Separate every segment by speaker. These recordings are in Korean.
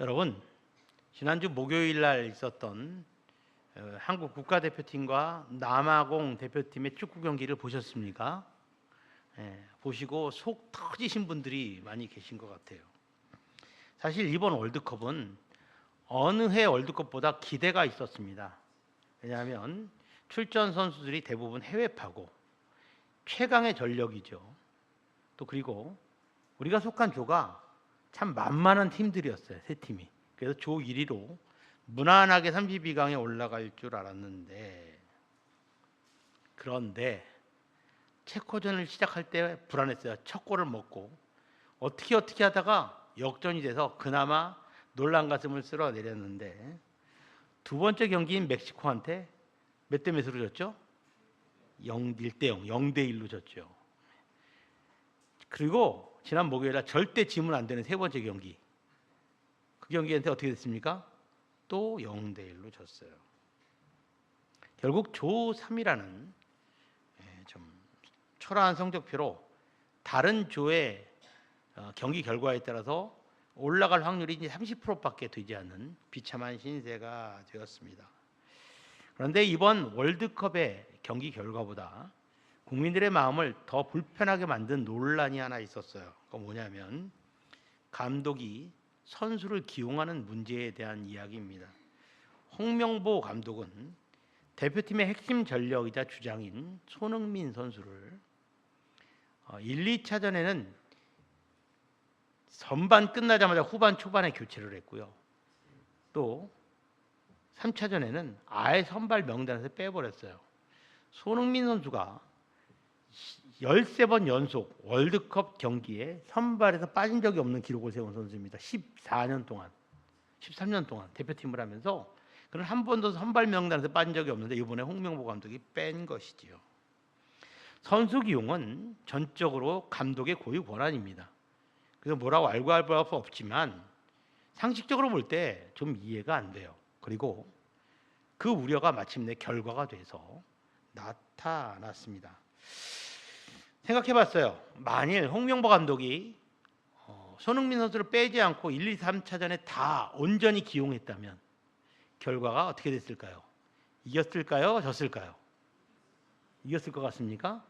Speaker 1: 여러분, 지난주 목요일 날 있었던 한국 국가대표팀과 남아공 대표팀의 축구 경기를 보셨습니까? 보시고 속 터지신 분들이 많이 계신 것 같아요. 사실 이번 월드컵은 어느 해 월드컵보다 기대가 있었습니다. 왜냐하면 출전 선수들이 대부분 해외파고 최강의 전력이죠. 또 그리고 우리가 속한 조가 참 만만한 팀들이었어요. 세 팀이. 그래서 조 1위로 무난하게 32강에 올라갈 줄 알았는데, 그런데 체코전을 시작할 때 불안했어요. 첫 골을 먹고 어떻게 하다가 역전이 돼서 그나마 놀란 가슴을 쓸어내렸는데, 두 번째 경기인 멕시코한테 몇 대 몇으로 졌죠? 1대0, 0대1로 졌죠. 그리고 지난 목요일에 절대 지면 안 되는 세 번째 경기, 그 경기한테 어떻게 됐습니까? 또 0대1로 졌어요. 결국 조 3이라는 좀 초라한 성적표로 다른 조의 경기 결과에 따라서 올라갈 확률이 이제 30%밖에 되지 않는 비참한 신세가 되었습니다. 그런데 이번 월드컵의 경기 결과보다 국민들의 마음을 더 불편하게 만든 논란이 하나 있었어요. 그건 뭐냐면 감독이 선수를 기용하는 문제에 대한 이야기입니다. 홍명보 감독은 대표팀의 핵심 전력이자 주장인 손흥민 선수를 1, 2차전에는 전반 끝나자마자 후반 초반에 교체를 했고요. 또 3차전에는 아예 선발 명단에서 빼버렸어요. 손흥민 선수가 13번 연속 월드컵 경기에 선발에서 빠진 적이 없는 기록을 세운 선수입니다. 13년 동안 대표팀을 하면서 그는 한 번도 선발 명단에서 빠진 적이 없는데 이번에 홍명보 감독이 뺀 것이지요. 선수 기용은 전적으로 감독의 고유 권한입니다. 그래서 뭐라고 알고 할 수 없지만 상식적으로 볼 때 좀 이해가 안 돼요. 그리고 그 우려가 마침내 결과가 돼서 나타났습니다. 생각해봤어요. 만일 홍명보 감독이 손흥민 선수를 빼지 않고 1, 2, 3차전에 다 온전히 기용했다면 결과가 어떻게 됐을까요? 이겼을까요? 졌을까요? 이겼을 것 같습니까?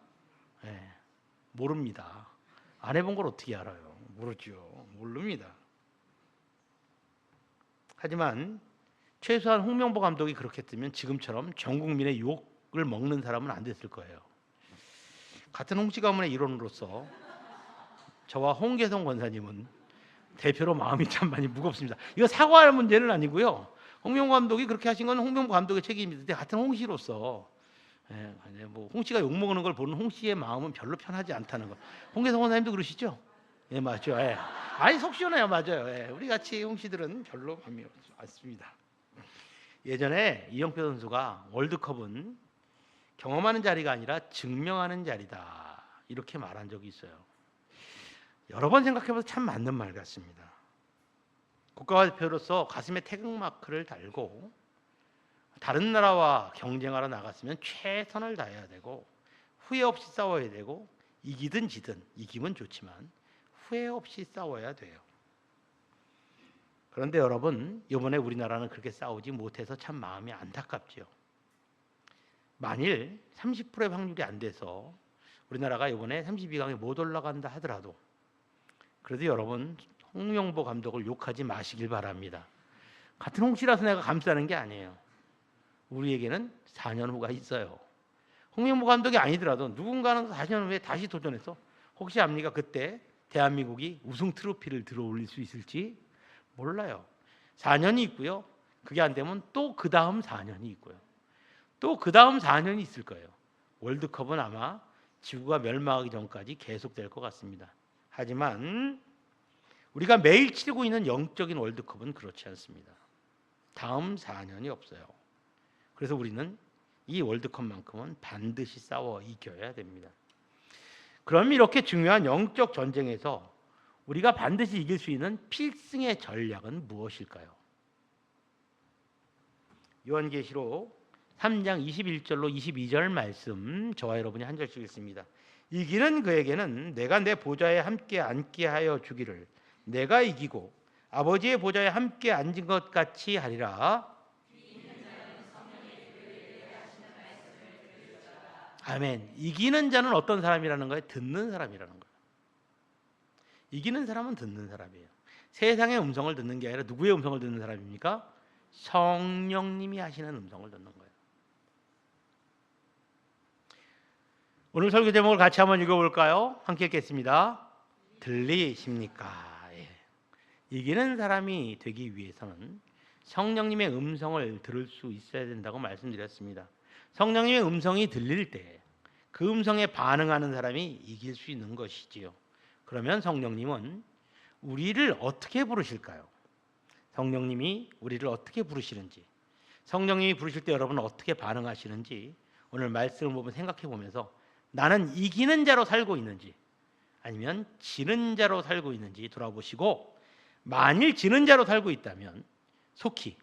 Speaker 1: 모릅니다. 안 해본 걸 어떻게 알아요? 모르죠. 모릅니다. 하지만 최소한 홍명보 감독이 그렇게 했으면 지금처럼 전 국민의 욕을 먹는 사람은 안 됐을 거예요. 같은 홍씨 가문의 일원으로서 저와 홍계성 권사님은 대표로 마음이 참 많이 무겁습니다. 이거 사과할 문제는 아니고요. 홍명보 감독이 그렇게 하신 건 홍명보 감독의 책임입니다. 같은 홍씨로서 뭐 홍씨가 욕 먹는 걸 보는 홍씨의 마음은 별로 편하지 않다는 거. 홍계성 권사님도 그러시죠? 예, 맞죠. 아니 속 시원해요, 맞아요. 우리 같이 홍씨들은 별로 마음이 없습니다. 예전에 이영표 선수가 월드컵은 경험하는 자리가 아니라 증명하는 자리다 이렇게 말한 적이 있어요. 여러 번 생각해봐서 참 맞는 말 같습니다. 국가대표로서 가슴에 태극마크를 달고 다른 나라와 경쟁하러 나갔으면 최선을 다해야 되고 후회 없이 싸워야 되고 이기든 지든 이기면 좋지만 후회 없이 싸워야 돼요. 그런데 여러분, 이번에 우리나라는 그렇게 싸우지 못해서 참 마음이 안타깝죠. 만일 30%의 확률이 안 돼서 우리나라가 이번에 32강에 못 올라간다 하더라도 그래도 여러분 홍명보 감독을 욕하지 마시길 바랍니다. 같은 홍씨라서 내가 감싸는 게 아니에요. 우리에게는 4년 후가 있어요. 홍명보 감독이 아니더라도 누군가는 4년 후에 다시 도전해서 혹시 압니까? 그때 대한민국이 우승 트로피를 들어올릴 수 있을지 몰라요. 4년이 있고요. 그게 안 되면 또 그 다음 4년이 있고요. 또 그 다음 4년이 있을 거예요. 월드컵은 아마 지구가 멸망하기 전까지 계속될 것 같습니다. 하지만 우리가 매일 치르고 있는 영적인 월드컵은 그렇지 않습니다. 다음 4년이 없어요. 그래서 우리는 이 월드컵만큼은 반드시 싸워 이겨야 됩니다. 그럼 이렇게 중요한 영적 전쟁에서 우리가 반드시 이길 수 있는 필승의 전략은 무엇일까요? 요한계시록 3장 21절로 22절 말씀 저와 여러분이 한 절씩 읽습니다. 이기는 그에게는 내가 내 보좌에 함께 앉게 하여 주기를 내가 이기고 아버지의 보좌에 함께 앉은 것 같이 하리라. 아멘. 이기는 자는 어떤 사람이라는 거예요? 듣는 사람이라는 거예요. 이기는 사람은 듣는 사람이에요. 세상의 음성을 듣는 게 아니라 누구의 음성을 듣는 사람입니까? 성령님이 하시는 음성을 듣는 거예요. 오늘 설교 제목을 같이 한번 읽어볼까요? 함께 읽겠습니다. 들리십니까? 예. 이기는 사람이 되기 위해서는 성령님의 음성을 들을 수 있어야 된다고 말씀드렸습니다. 성령님의 음성이 들릴 때 그 음성에 반응하는 사람이 이길 수 있는 것이지요. 그러면 성령님은 우리를 어떻게 부르실까요? 성령님이 우리를 어떻게 부르시는지, 성령님이 부르실 때 여러분은 어떻게 반응하시는지 오늘 말씀을 보면 생각해 보면서 나는 이기는 자로 살고 있는지 아니면 지는 자로 살고 있는지 돌아보시고, 만일 지는 자로 살고 있다면 속히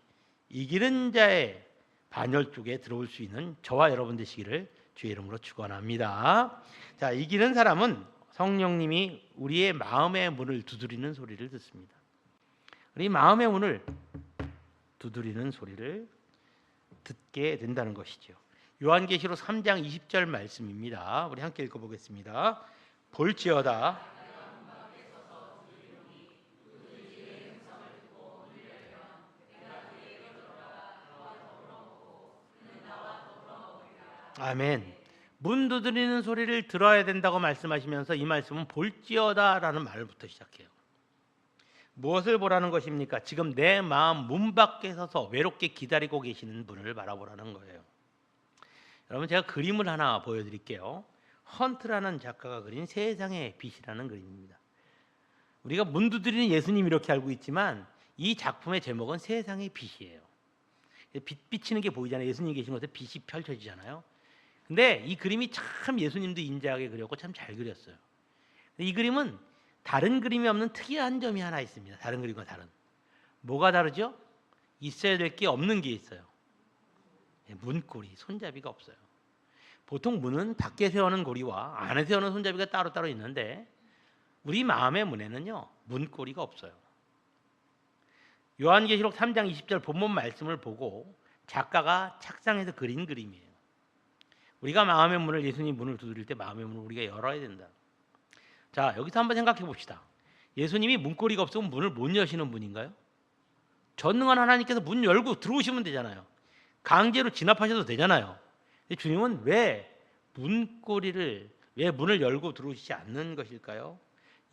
Speaker 1: 이기는 자의 반열 쪽에 들어올 수 있는 저와 여러분 되시기를 주의 이름으로 축원합니다. 자, 이기는 사람은 성령님이 우리의 마음의 문을 두드리는 소리를 듣습니다. 우리 마음의 문을 두드리는 소리를 듣게 된다는 것이죠. 요한계시록 3장 20절 말씀입니다. 우리 함께 읽어보겠습니다. 볼지어다 아멘. 문 두드리는 소리를 들어야 된다고 말씀하시면서 이 말씀은 볼지어다라는 말부터 시작해요. 무엇을 보라는 것입니까? 지금 내 마음 문 밖에 서서 외롭게 기다리고 계시는 분을 바라보라는 거예요. 여러분, 제가 그림을 하나 보여드릴게요. 헌트라는 작가가 그린 세상의 빛이라는 그림입니다. 우리가 문 두드리는 예수님 이렇게 알고 있지만 이 작품의 제목은 세상의 빛이에요. 빛 비치는 게 보이잖아요. 예수님 계신 곳에 빛이 펼쳐지잖아요. 근데 이 그림이 참 예수님도 인자하게 그렸고 참 잘 그렸어요. 이 그림은 다른 그림이 없는 특이한 점이 하나 있습니다. 다른 그림과 다른. 뭐가 다르죠? 있어야 될 게 없는 게 있어요. 문고리, 손잡이가 없어요. 보통 문은 밖에 세우는 고리와 안에 세우는 손잡이가 따로따로 있는데 우리 마음의 문에는요, 문고리가 없어요. 요한계시록 3장 20절 본문 말씀을 보고 작가가 착상해서 그린 그림이에요. 우리가 마음의 문을, 예수님 문을 두드릴 때 마음의 문을 우리가 열어야 된다. 자, 여기서 한번 생각해 봅시다. 예수님이 문고리가 없으면 문을 못 여시는 분인가요? 전능한 하나님께서 문 열고 들어오시면 되잖아요. 강제로 진압하셔도 되잖아요. 근데 주님은 왜 문을 열고 들어오시지 않는 것일까요?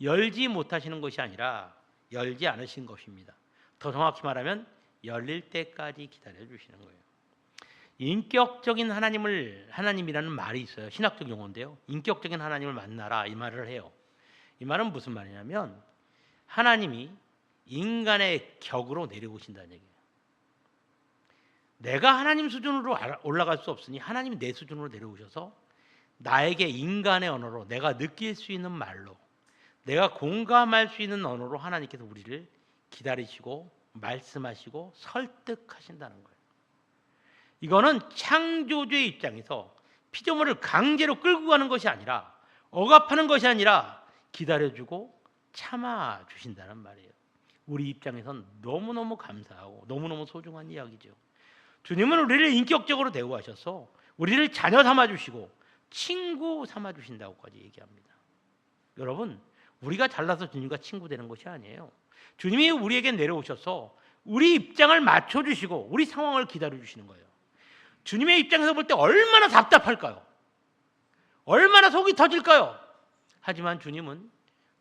Speaker 1: 열지 못하시는 것이 아니라 열지 않으신 것입니다. 더 정확히 말하면 열릴 때까지 기다려 주시는 거예요. 인격적인 하나님이라는 말이 있어요. 신학적 용어인데요. 인격적인 하나님을 만나라, 이 말을 해요. 이 말은 무슨 말이냐면 하나님이 인간의 격으로 내려오신다는 얘기예요. 내가 하나님 수준으로 올라갈 수 없으니 하나님이 내 수준으로 내려오셔서 나에게 인간의 언어로, 내가 느낄 수 있는 말로, 내가 공감할 수 있는 언어로 하나님께서 우리를 기다리시고 말씀하시고 설득하신다는 거예요. 이거는 창조주의 입장에서 피조물을 강제로 끌고 가는 것이 아니라, 억압하는 것이 아니라 기다려주고 참아주신다는 말이에요. 우리 입장에선 너무너무 감사하고 너무너무 소중한 이야기죠. 주님은 우리를 인격적으로 대우하셔서 우리를 자녀 삼아주시고 친구 삼아주신다고까지 얘기합니다. 여러분, 우리가 잘나서 주님과 친구 되는 것이 아니에요. 주님이 우리에게 내려오셔서 우리 입장을 맞춰주시고 우리 상황을 기다려주시는 거예요. 주님의 입장에서 볼 때 얼마나 답답할까요? 얼마나 속이 터질까요? 하지만 주님은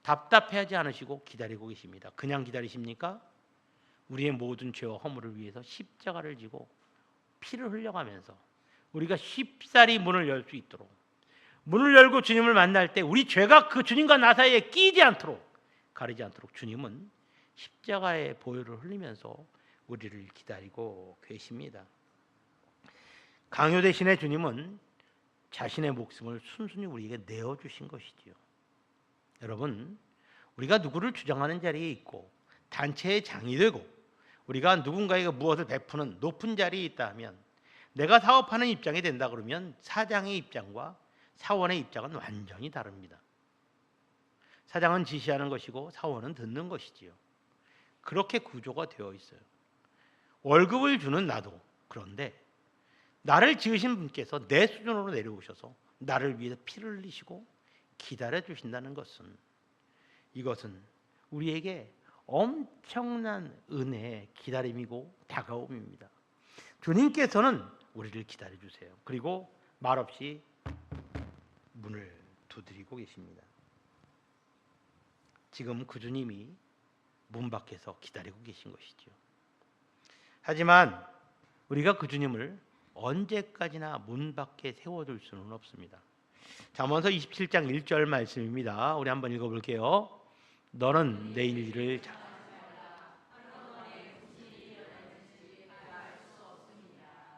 Speaker 1: 답답해하지 않으시고 기다리고 계십니다. 그냥 기다리십니까? 우리의 모든 죄와 허물을 위해서 십자가를 지고 피를 흘려가면서 우리가 쉽사리 문을 열 수 있도록, 문을 열고 주님을 만날 때 우리 죄가 그 주님과 나 사이에 끼지 않도록, 가리지 않도록 주님은 십자가의 보혈을 흘리면서 우리를 기다리고 계십니다. 강요 대신에 주님은 자신의 목숨을 순순히 우리에게 내어주신 것이지요. 여러분, 우리가 누구를 주장하는 자리에 있고 단체의 장이 되고 우리가 누군가에게 무엇을 베푸는 높은 자리에 있다 하면, 내가 사업하는 입장이 된다 그러면 사장의 입장과 사원의 입장은 완전히 다릅니다. 사장은 지시하는 것이고 사원은 듣는 것이지요. 그렇게 구조가 되어 있어요. 월급을 주는 나도 그런데 나를 지으신 분께서 내 수준으로 내려오셔서 나를 위해서 피를 흘리시고 기다려 주신다는 것은, 이것은 우리에게 엄청난 은혜의 기다림이고 다가옴입니다. 주님께서는 우리를 기다려 주세요. 그리고 말없이 문을 두드리고 계십니다. 지금 그 주님이 문 밖에서 기다리고 계신 것이죠. 하지만 우리가 그 주님을 언제까지나 문 밖에 세워둘 수는 없습니다. 잠언서 27장 1절 말씀입니다. 우리 한번 읽어볼게요. 너는 내일 일을 잘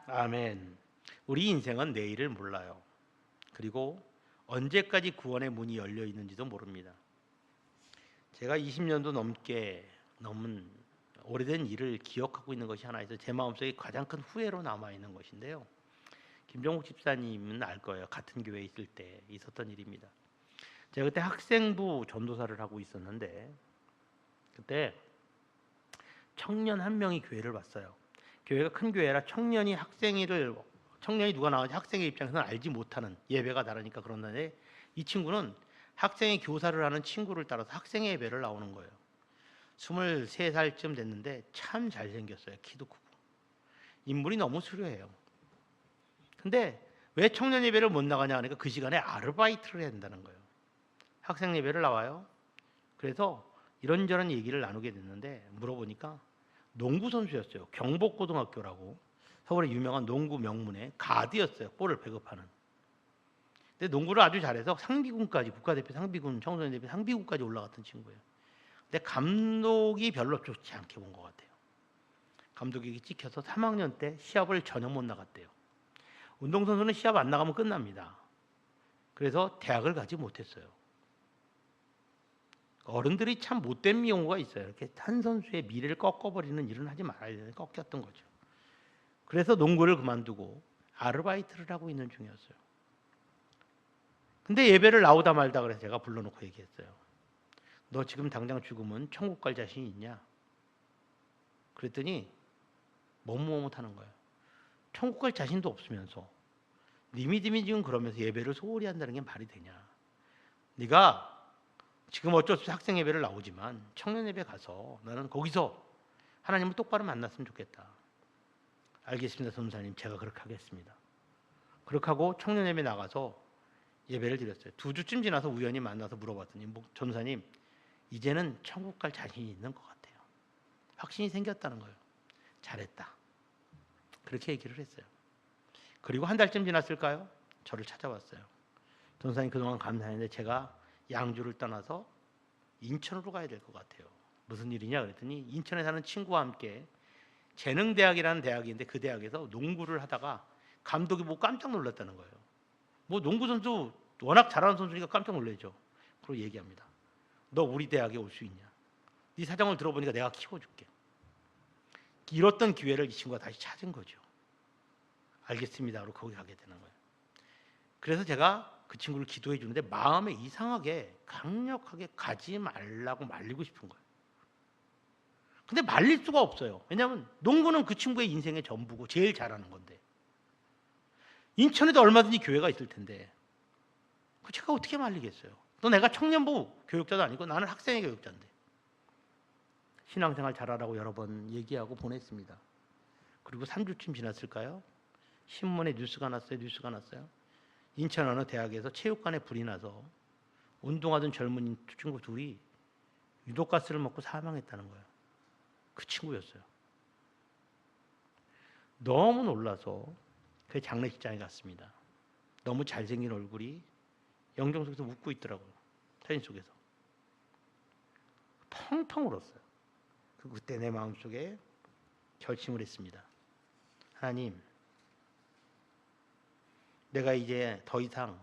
Speaker 1: 아멘. 우리 인생은 내일을 몰라요. 그리고 언제까지 구원의 문이 열려 있는지도 모릅니다. 제가 20년도 넘게 넘은 오래된 일을 기억하고 있는 것이 하나 있어요. 제 마음속에 가장 큰 후회로 남아 있는 것인데요. 김종국 집사님은 알 거예요. 같은 교회에 있을 때 있었던 일입니다. 제가 그때 학생부 전도사를 하고 있었는데 그때 청년 한 명이 교회를 왔어요. 교회가 큰 교회라 청년이 누가 나오는지 학생의 입장에서는 알지 못하는, 예배가 다르니까 그런데 이 친구는 학생의 교사를 하는 친구를 따라서 학생의 예배를 나오는 거예요. 23살쯤 됐는데 참 잘생겼어요. 키도 크고 인물이 너무 수려해요. 근데 왜 청년 예배를 못 나가냐 하니까 그 시간에 아르바이트를 해야 된다는 거예요. 학생 예배를 나와요. 그래서 이런저런 얘기를 나누게 됐는데 물어보니까 농구 선수였어요. 경복고등학교라고 서울의 유명한 농구 명문의 가드였어요. 볼을 배급하는. 근데 농구를 아주 잘해서 상비군까지, 국가대표 상비군, 청소년 대표 상비군까지 올라갔던 친구예요. 근데 감독이 별로 좋지 않게 본 것 같아요. 감독이 찍혀서 3학년 때 시합을 전혀 못 나갔대요. 운동선수는 시합 안 나가면 끝납니다. 그래서 대학을 가지 못했어요. 어른들이 참 못된 경우가 있어요. 이렇게 한 선수의 미래를 꺾어버리는 일은 하지 말아야 되는데 꺾였던 거죠. 그래서 농구를 그만두고 아르바이트를 하고 있는 중이었어요. 근데 예배를 나오다 말다 그래서 제가 불러놓고 얘기했어요. 너 지금 당장 죽으면 천국 갈 자신 있냐? 그랬더니 머뭇머뭇하는 거예요. 천국 갈 자신도 없으면서 네 믿음이 지금 그러면서 예배를 소홀히 한다는 게 말이 되냐? 네가 지금 어쩔 수 없이 학생 예배를 나오지만 청년 예배 가서 나는 거기서 하나님을 똑바로 만났으면 좋겠다. 알겠습니다, 전사님. 제가 그렇게 하겠습니다. 그렇게 하고 청년 예배 나가서 예배를 드렸어요. 2주쯤 지나서 우연히 만나서 물어봤더니 전사님, 이제는 천국 갈 자신이 있는 것 같아요. 확신이 생겼다는 거예요. 잘했다. 그렇게 얘기를 했어요. 그리고 한 달쯤 지났을까요? 저를 찾아왔어요. 전사님, 그동안 감사했는데 제가 양주를 떠나서 인천으로 가야 될 것 같아요. 무슨 일이냐 그랬더니 인천에 사는 친구와 함께 재능대학이라는 대학이 있는데 그 대학에서 농구를 하다가 감독이 보고 깜짝 놀랐다는 거예요. 뭐 농구 선수 워낙 잘하는 선수니까 깜짝 놀라죠. 그리고 얘기합니다. 너 우리 대학에 올 수 있냐? 네 사정을 들어보니까 내가 키워줄게. 잃었던 기회를 이 친구가 다시 찾은 거죠. 알겠습니다. 그리고 거기 가게 되는 거예요. 그래서 제가 그 친구를 기도해 주는데 마음에 이상하게 강력하게 가지 말라고 말리고 싶은 거예요. 근데 말릴 수가 없어요. 왜냐하면 농구는 그 친구의 인생의 전부고 제일 잘하는 건데. 인천에도 얼마든지 교회가 있을 텐데 제가 어떻게 말리겠어요? 또 내가 청년부 교육자도 아니고 나는 학생의 교육자인데. 신앙생활 잘하라고 여러 번 얘기하고 보냈습니다. 그리고 3주쯤 지났을까요? 신문에 뉴스가 났어요. 인천 어느 대학에서 체육관에 불이 나서 운동하던 젊은 친구 둘이 유독가스를 먹고 사망했다는 거예요. 그 친구였어요. 너무 놀라서 그 장례식장에 갔습니다. 너무 잘생긴 얼굴이 영정 속에서 웃고 있더라고요. 사진 속에서. 펑펑 울었어요. 그때 내 마음속에 결심을 했습니다. 하나님, 내가 이제 더 이상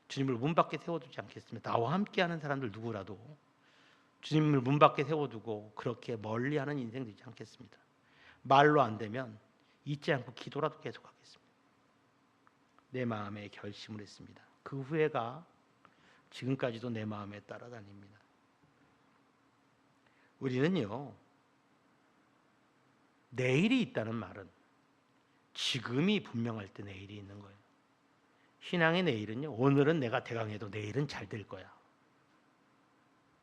Speaker 1: 주님을 문 밖에 세워두지 않겠습니다. 나와 함께하는 사람들 누구라도 주님을 문 밖에 세워두고 그렇게 멀리하는 인생 되지 않겠습니다. 말로 안 되면 잊지 않고 기도라도 계속하겠습니다. 내 마음에 결심을 했습니다. 그 후회가 지금까지도 내 마음에 따라다닙니다. 우리는요, 내일이 있다는 말은 지금이 분명할 때 내일이 있는 거예요. 신앙의 내일은요, 오늘은 내가 대강해도 내일은 잘 될 거야.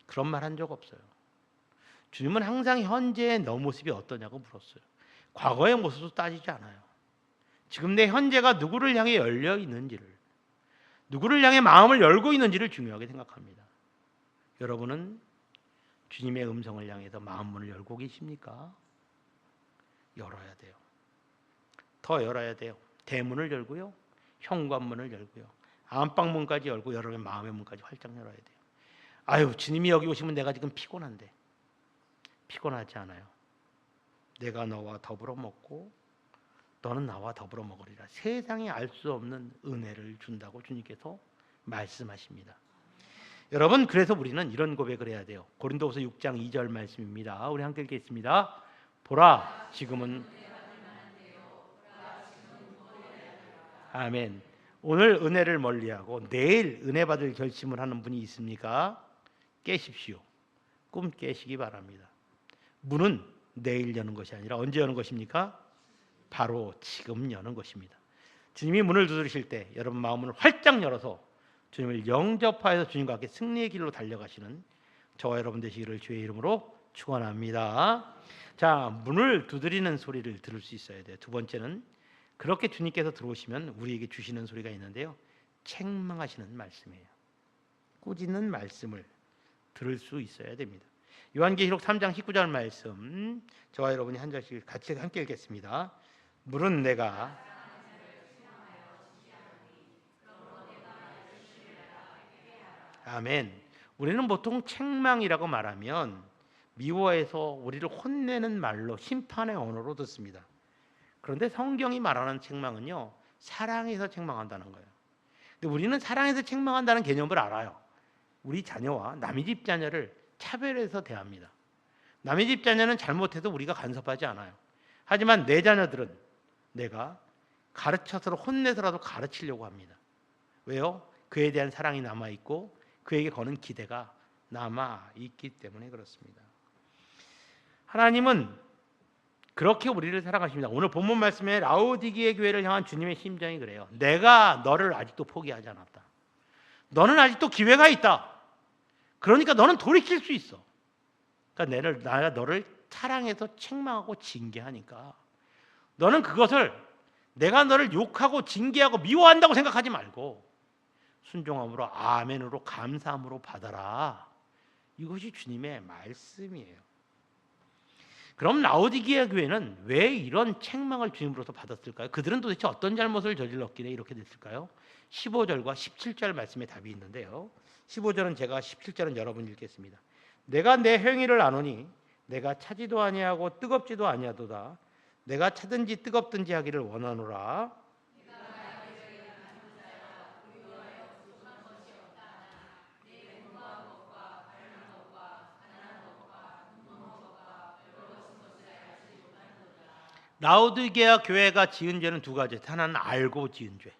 Speaker 1: 그런 말 한 적 없어요. 주님은 항상 현재의 너 모습이 어떠냐고 물었어요. 과거의 모습도 따지지 않아요. 지금 내 현재가 누구를 향해 열려 있는지를, 누구를 향해 마음을 열고 있는지를 중요하게 생각합니다. 여러분은 주님의 음성을 향해서 마음 문을 열고 계십니까? 열어야 돼요. 더 열어야 돼요. 대문을 열고요, 현관문을 열고요, 안방문까지 열고 여러분의 마음의 문까지 활짝 열어야 돼요. 아유, 주님이 여기 오시면 내가 지금 피곤한데. 피곤하지 않아요. 내가 너와 더불어 먹고 너는 나와 더불어 먹으리라. 세상에 알 수 없는 은혜를 준다고 주님께서 말씀하십니다. 여러분, 그래서 우리는 이런 고백을 해야 돼요. 고린도후서 6장 2절 말씀입니다. 우리 함께 읽겠습니다. 보라, 지금은 아멘. 오늘 은혜를 멀리하고 내일 은혜 받을 결심을 하는 분이 있습니까? 깨십시오. 꿈 깨시기 바랍니다. 문은 내일 여는 것이 아니라 언제 여는 것입니까? 바로 지금 여는 것입니다. 주님이 문을 두드리실 때 여러분 마음을 활짝 열어서 주님을 영접하여서 주님과 함께 승리의 길로 달려가시는 저와 여러분 되시기를 주의 이름으로 축원합니다. 자, 문을 두드리는 소리를 들을 수 있어야 돼요. 두 번째는 그렇게 주님께서 들어오시면 우리에게 주시는 소리가 있는데요, 책망하시는 말씀이에요. 꾸짖는 말씀을 들을 수 있어야 됩니다. 요한계시록 3장 19절 말씀, 저와 여러분이 한 절씩 같이 함께 읽겠습니다. 물은 내가 아멘. 우리는 보통 책망이라고 말하면 미워해서 우리를 혼내는 말로 심판의 언어로 듣습니다. 그런데 성경이 말하는 책망은요, 사랑해서 책망한다는 거예요. 근데 우리는 사랑해서 책망한다는 개념을 알아요. 우리 자녀와 남의 집 자녀를 차별해서 대합니다. 남의 집 자녀는 잘못해도 우리가 간섭하지 않아요. 하지만 내 자녀들은 내가 가르쳐서 혼내서라도 가르치려고 합니다. 왜요? 그에 대한 사랑이 남아있고 그에게 거는 기대가 남아있기 때문에 그렇습니다. 하나님은 그렇게 우리를 사랑하십니다. 오늘 본문 말씀에 라오디게의 교회를 향한 주님의 심정이 그래요. 내가 너를 아직도 포기하지 않았다. 너는 아직도 기회가 있다. 그러니까 너는 돌이킬 수 있어. 그러니까 내가 너를 사랑해서 책망하고 징계하니까 너는 그것을 내가 너를 욕하고 징계하고 미워한다고 생각하지 말고 순종함으로 아멘으로 감사함으로 받아라. 이것이 주님의 말씀이에요. 그럼 라오디게아 교회는 왜 이런 책망을 주님으로부터 받았을까요? 그들은 도대체 어떤 잘못을 저질렀길래 이렇게 됐을까요? 15절과 17절 말씀에 답이 있는데요, 15절은 제가, 17절은 여러분 읽겠습니다. 내가 내 행위를 아노니 내가 차지도 아니하고 뜨겁지도 아니하도다. 내가 차든지 뜨겁든지 하기를 원하노라. 라오디게아 교회가 지은 죄는 두 가지. 하나는 알고 지은 죄.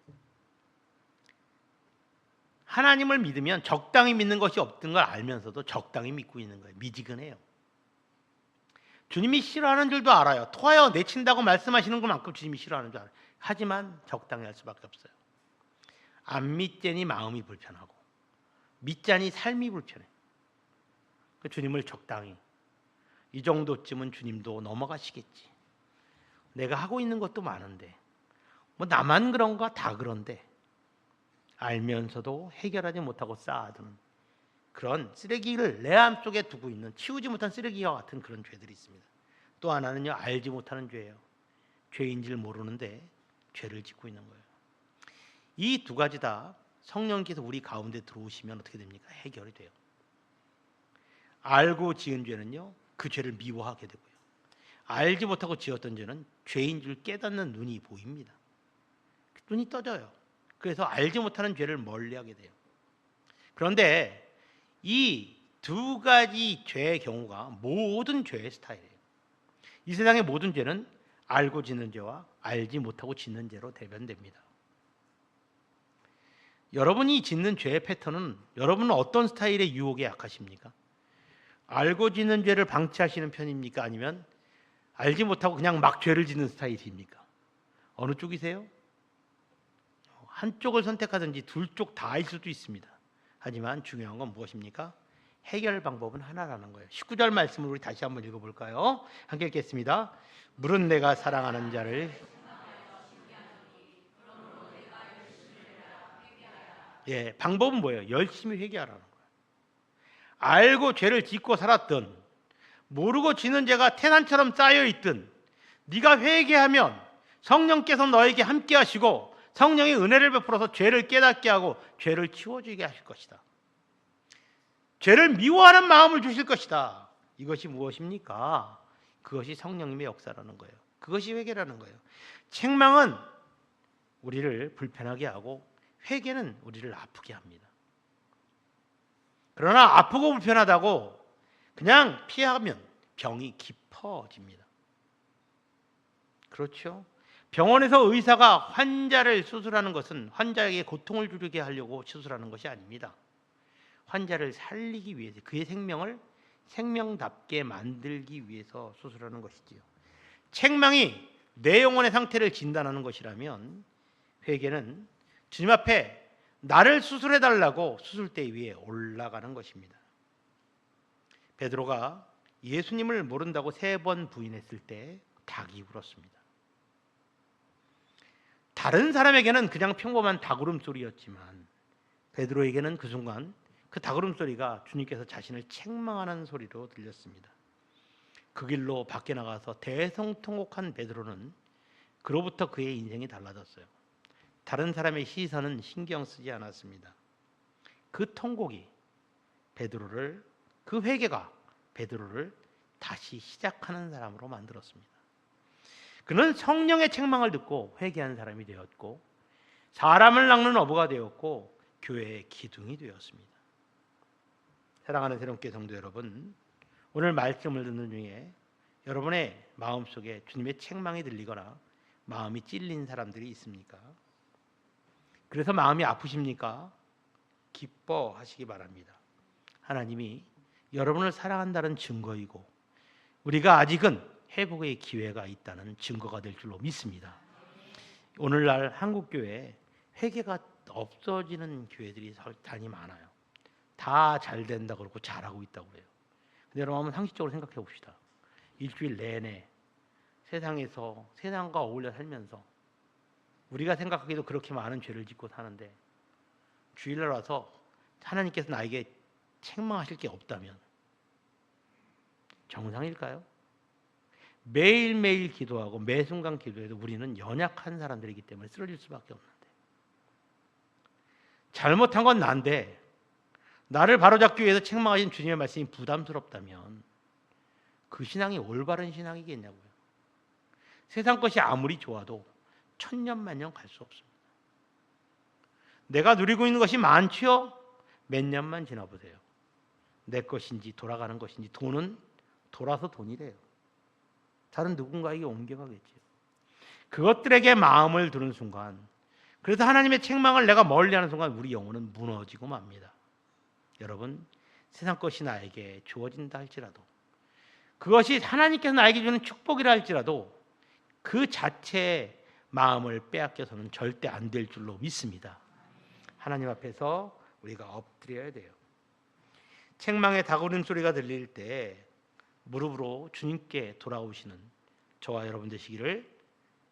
Speaker 1: 하나님을 믿으면 적당히 믿는 것이 없던 걸 알면서도 적당히 믿고 있는 거예요. 미지근해요. 주님이 싫어하는 줄도 알아요. 토하여 내친다고 말씀하시는 것만큼 주님이 싫어하는 줄 알아요. 하지만 적당히 할 수밖에 없어요. 안 믿자니 마음이 불편하고 믿자니 삶이 불편해. 주님을 적당히, 이 정도쯤은 주님도 넘어가시겠지. 내가 하고 있는 것도 많은데 뭐 나만 그런가? 다 그런데 알면서도 해결하지 못하고 쌓아두는 그런 쓰레기를 내 안 속에 두고 있는 치우지 못한 쓰레기와 같은 그런 죄들이 있습니다. 또 하나는요, 알지 못하는 죄예요. 죄인 줄 모르는데 죄를 짓고 있는 거예요. 이 두 가지 다 성령께서 우리 가운데 들어오시면 어떻게 됩니까? 해결이 돼요. 알고 지은 죄는요, 그 죄를 미워하게 되고요, 알지 못하고 지었던 죄는 죄인 줄 깨닫는 눈이 보입니다. 눈이 떠져요. 그래서 알지 못하는 죄를 멀리하게 돼요. 그런데 이 두 가지 죄의 경우가 모든 죄의 스타일이에요. 이 세상의 모든 죄는 알고 짓는 죄와 알지 못하고 짓는 죄로 대변됩니다. 여러분이 짓는 죄의 패턴은, 여러분은 어떤 스타일의 유혹에 약하십니까? 알고 짓는 죄를 방치하시는 편입니까? 아니면 알지 못하고 그냥 막 죄를 짓는 스타일입니까? 어느 쪽이세요? 한쪽을 선택하든지 둘 쪽 다일 수도 있습니다. 하지만 중요한 건 무엇입니까? 해결 방법은 하나라는 거예요. 19절 말씀을 우리 다시 한번 읽어볼까요? 함께 읽겠습니다. 물은 내가 사랑하는 자를 방법은 뭐예요? 열심히 회개하라는 거예요. 알고 죄를 짓고 살았든 모르고 지는 죄가 태산처럼 쌓여있든 네가 회개하면 성령께서 너에게 함께 하시고 성령의 은혜를 베풀어서 죄를 깨닫게 하고 죄를 치워주게 하실 것이다. 죄를 미워하는 마음을 주실 것이다. 이것이 무엇입니까? 그것이 성령님의 역사라는 거예요. 그것이 회개라는 거예요. 책망은 우리를 불편하게 하고 회개는 우리를 아프게 합니다. 그러나 아프고 불편하다고 그냥 피하면 병이 깊어집니다. 그렇죠? 병원에서 의사가 환자를 수술하는 것은 환자에게 고통을 주게 하려고 수술하는 것이 아닙니다. 환자를 살리기 위해서 그의 생명을 생명답게 만들기 위해서 수술하는 것이지요. 책망이 내 영혼의 상태를 진단하는 것이라면 회개는 주님 앞에 나를 수술해달라고 수술대 위에 올라가는 것입니다. 베드로가 예수님을 모른다고 3번 부인했을 때 닭이 울었습니다. 다른 사람에게는 그냥 평범한 닭울음소리였지만 베드로에게는 그 순간 그 닭울음소리가 주님께서 자신을 책망하는 소리로 들렸습니다. 그 길로 밖에 나가서 대성통곡한 베드로는 그로부터 그의 인생이 달라졌어요. 다른 사람의 시선은 신경 쓰지 않았습니다. 그 통곡이 베드로를, 그 회개가 베드로를 다시 시작하는 사람으로 만들었습니다. 그는 성령의 책망을 듣고 회개한 사람이 되었고 사람을 낚는 어부가 되었고 교회의 기둥이 되었습니다. 사랑하는 새롭게 성도 여러분, 오늘 말씀을 듣는 중에 여러분의 마음속에 주님의 책망이 들리거나 마음이 찔린 사람들이 있습니까? 그래서 마음이 아프십니까? 기뻐하시기 바랍니다. 하나님이 여러분을 사랑한다는 증거이고 우리가 아직은 회복의 기회가 있다는 증거가 될 줄로 믿습니다. 오늘날 한국교회에 회개가 없어지는 교회들이 단히 많아요. 다 잘 된다고 그러고 잘하고 있다고 해요. 근데 여러분 한번 상식적으로 생각해 봅시다. 일주일 내내 세상에서 세상과 어울려 살면서 우리가 생각하기도 그렇게 많은 죄를 짓고 사는데 주일날 와서 하나님께서 나에게 책망하실 게 없다면 정상일까요? 매일매일 기도하고 매 순간 기도해도 우리는 연약한 사람들이기 때문에 쓰러질 수밖에 없는데 잘못한 건 난데 나를 바로잡기 위해서 책망하신 주님의 말씀이 부담스럽다면 그 신앙이 올바른 신앙이겠냐고요. 세상 것이 아무리 좋아도 천년만년 갈 수 없습니다. 내가 누리고 있는 것이 많지요? 몇 년만 지나보세요. 내 것인지 돌아가는 것인지 돈은 돌아서 돈이래요. 다른 누군가에게 옮겨가겠지요. 그것들에게 마음을 두는 순간, 그래서 하나님의 책망을 내가 멀리하는 순간 우리 영혼은 무너지고 맙니다. 여러분, 세상 것이 나에게 주어진다 할지라도 그것이 하나님께서 나에게 주는 축복이라 할지라도 그 자체의 마음을 빼앗겨서는 절대 안 될 줄로 믿습니다. 하나님 앞에서 우리가 엎드려야 돼요. 책망의 다구름 소리가 들릴 때 무릎으로 주님께 돌아오시는 저와 여러분 되시기를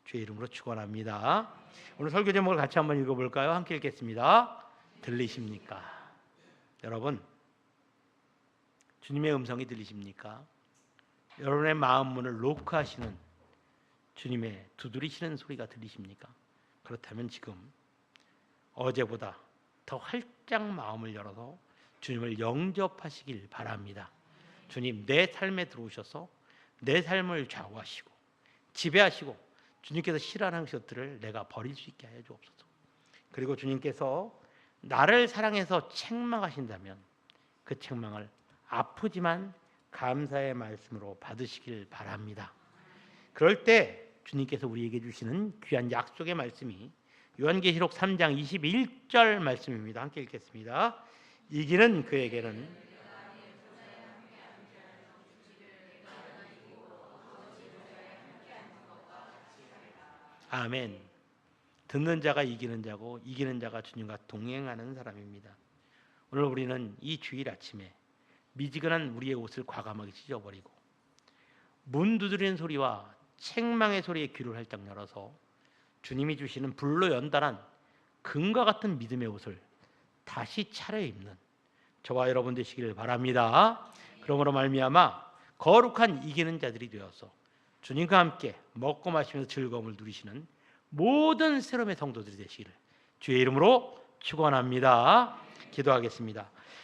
Speaker 1: 주의 이름으로 축원합니다. 오늘 설교 제목을 같이 한번 읽어볼까요? 함께 읽겠습니다. 들리십니까? 여러분, 주님의 음성이 들리십니까? 여러분의 마음 문을 노크하시는 주님의 두드리시는 소리가 들리십니까? 그렇다면 지금 어제보다 더 활짝 마음을 열어서 주님을 영접하시길 바랍니다. 주님, 내 삶에 들어오셔서 내 삶을 좌우하시고 지배하시고 주님께서 싫어하는 것들을 내가 버릴 수 있게 하여 주옵소서. 그리고 주님께서 나를 사랑해서 책망하신다면 그 책망을 아프지만 감사의 말씀으로 받으시길 바랍니다. 그럴 때 주님께서 우리에게 주시는 귀한 약속의 말씀이 요한계시록 3장 21절 말씀입니다. 함께 읽겠습니다. 이기는 그에게는 아멘. 듣는 자가 이기는 자고 이기는 자가 주님과 동행하는 사람입니다. 오늘 우리는 이 주일 아침에 미지근한 우리의 옷을 과감하게 찢어버리고 문 두드리는 소리와 책망의 소리에 귀를 활짝 열어서 주님이 주시는 불로 연단한 금과 같은 믿음의 옷을 다시 차려입는 저와 여러분 되시기를 바랍니다. 그러므로 말미암아 거룩한 이기는 자들이 되어서 주님과 함께 먹고 마시면서 즐거움을 누리시는 모든 새롬의 성도들이 되시기를 주의 이름으로 축원합니다. 기도하겠습니다.